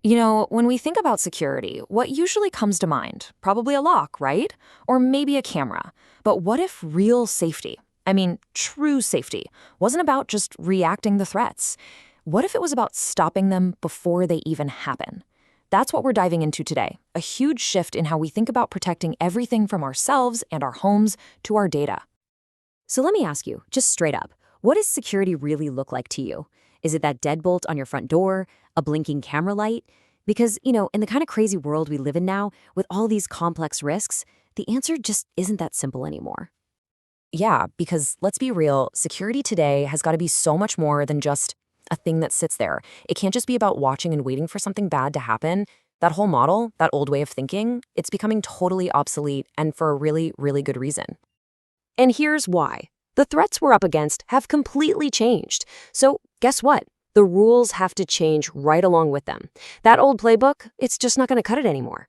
When we think about security, what usually comes to mind? Probably a lock, right? Or maybe a camera. But what if real safety, true safety, wasn't about just reacting to threats? What if it was about stopping them before they even happen? That's what we're diving into today, a huge shift in how we think about protecting everything from ourselves and our homes to our data. So let me ask you, just straight up, what does security really look like to you? Is it that deadbolt on your front door, a blinking camera light? Because, in the kind of crazy world we live in now, with all these complex risks, the answer just isn't that simple anymore. Yeah, because let's be real, security today has got to be so much more than just a thing that sits there. It can't just be about watching and waiting for something bad to happen. That whole model, that old way of thinking, it's becoming totally obsolete and for a really, really good reason. And here's why. The threats we're up against have completely changed. So guess what? The rules have to change right along with them. That old playbook, it's just not going to cut it anymore.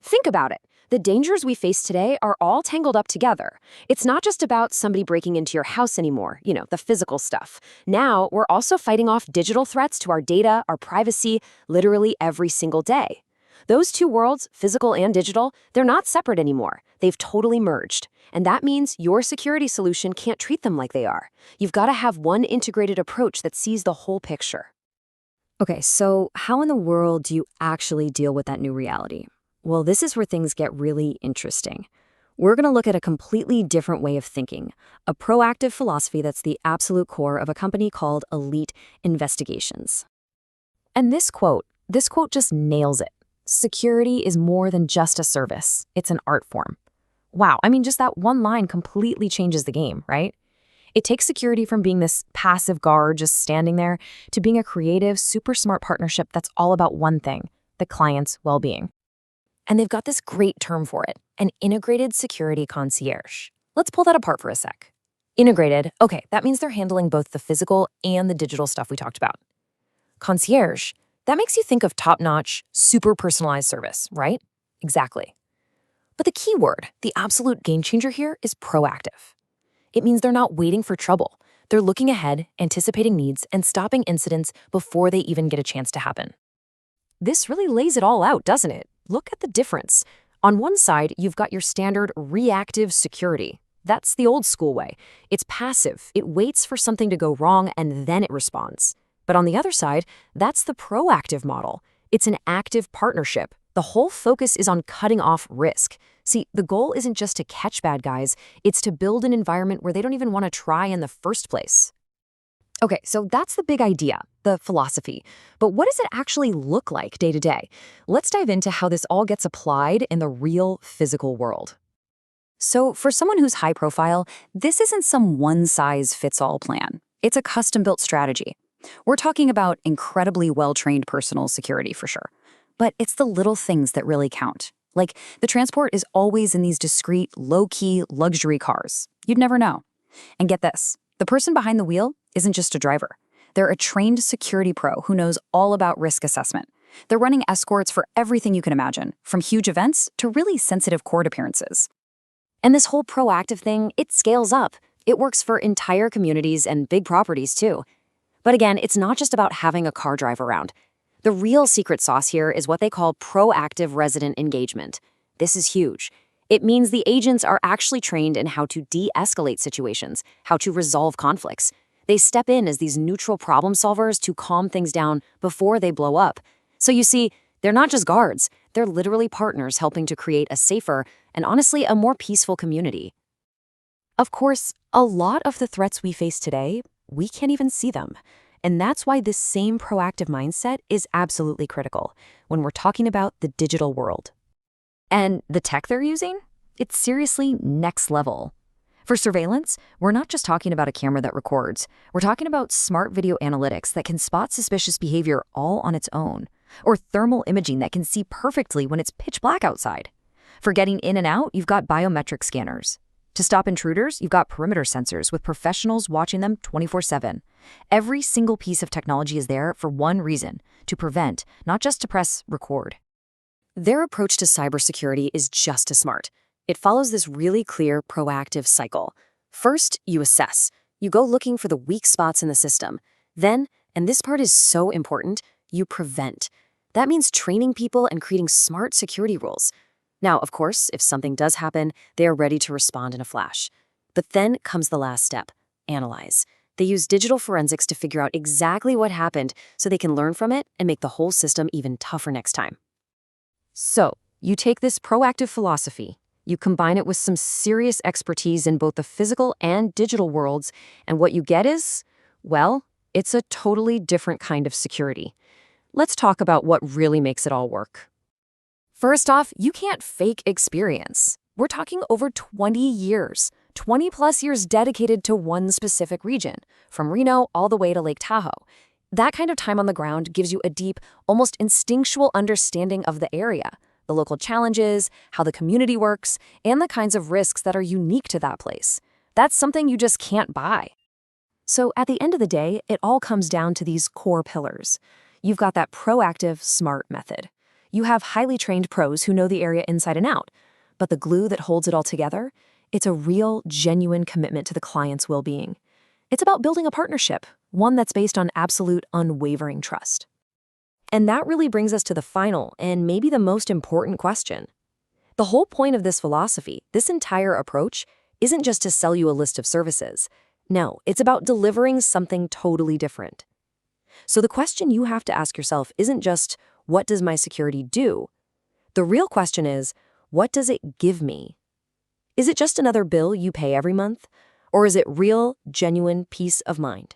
Think about it. The dangers we face today are all tangled up together. It's not just about somebody breaking into your house anymore, the physical stuff. Now, we're also fighting off digital threats to our data, our privacy, literally every single day. Those two worlds, physical and digital, they're not separate anymore. They've totally merged. And that means your security solution can't treat them like they are. You've got to have one integrated approach that sees the whole picture. Okay, so how in the world do you actually deal with that new reality? Well, this is where things get really interesting. We're going to look at a completely different way of thinking, a proactive philosophy that's the absolute core of a company called Elite Investigations. And this quote just nails it. Security is more than just a service. It's an art form. Wow, just that one line completely changes the game, right? It takes security from being this passive guard just standing there to being a creative, super smart partnership that's all about one thing, the client's well-being. And they've got this great term for it, an integrated security concierge. Let's pull that apart for a sec. Integrated, okay, that means they're handling both the physical and the digital stuff we talked about. Concierge, that makes you think of top-notch, super personalized service, right? Exactly. But the key word, the absolute game changer here, is proactive. It means they're not waiting for trouble. They're looking ahead, anticipating needs, and stopping incidents before they even get a chance to happen. This really lays it all out, doesn't it? Look at the difference. On one side, you've got your standard reactive security. That's the old school way. It's passive. It waits for something to go wrong and then it responds. But on the other side, that's the proactive model. It's an active partnership. The whole focus is on cutting off risk. See, the goal isn't just to catch bad guys, it's to build an environment where they don't even want to try in the first place. Okay, so that's the big idea, the philosophy. But what does it actually look like day to day? Let's dive into how this all gets applied in the real physical world. So for someone who's high profile, this isn't some one-size-fits-all plan. It's a custom-built strategy. We're talking about incredibly well-trained personal security for sure. But it's the little things that really count. Like, the transport is always in these discreet, low-key luxury cars. You'd never know. And get this, the person behind the wheel isn't just a driver. They're a trained security pro who knows all about risk assessment. They're running escorts for everything you can imagine, from huge events to really sensitive court appearances. And this whole proactive thing, it scales up. It works for entire communities and big properties too. But again, it's not just about having a car drive around. The real secret sauce here is what they call proactive resident engagement. This is huge. It means the agents are actually trained in how to de-escalate situations, how to resolve conflicts. They step in as these neutral problem solvers to calm things down before they blow up. So you see, they're not just guards, they're literally partners helping to create a safer and honestly a more peaceful community. Of course, a lot of the threats we face today, we can't even see them. And that's why this same proactive mindset is absolutely critical when we're talking about the digital world. And the tech they're using? It's seriously next level. For surveillance, we're not just talking about a camera that records. We're talking about smart video analytics that can spot suspicious behavior all on its own, or thermal imaging that can see perfectly when it's pitch black outside. For getting in and out, you've got biometric scanners. To stop intruders, you've got perimeter sensors with professionals watching them 24/7. Every single piece of technology is there for one reason, to prevent, not just to press record. Their approach to cybersecurity is just as smart. It follows this really clear, proactive cycle. First, you assess. You go looking for the weak spots in the system. Then, and this part is so important, you prevent. That means training people and creating smart security rules. Now, of course, if something does happen, they are ready to respond in a flash. But then comes the last step: analyze. They use digital forensics to figure out exactly what happened so they can learn from it and make the whole system even tougher next time. So, you take this proactive philosophy, you combine it with some serious expertise in both the physical and digital worlds, and what you get is, well, it's a totally different kind of security. Let's talk about what really makes it all work. First off, you can't fake experience. We're talking over 20 years, 20 plus years dedicated to one specific region, from Reno all the way to Lake Tahoe. That kind of time on the ground gives you a deep, almost instinctual understanding of the area, the local challenges, how the community works, and the kinds of risks that are unique to that place. That's something you just can't buy. So at the end of the day, it all comes down to these core pillars. You've got that proactive, smart method. You have highly trained pros who know the area inside and out. But the glue that holds it all together, it's a real, genuine commitment to the client's well-being. It's about building a partnership, one that's based on absolute, unwavering trust. And that really brings us to the final and maybe the most important question. The whole point of this philosophy, this entire approach, isn't just to sell you a list of services. No, it's about delivering something totally different. So the question you have to ask yourself isn't just, what does my security do? The real question is, what does it give me? Is it just another bill you pay every month? Or is it real, genuine peace of mind?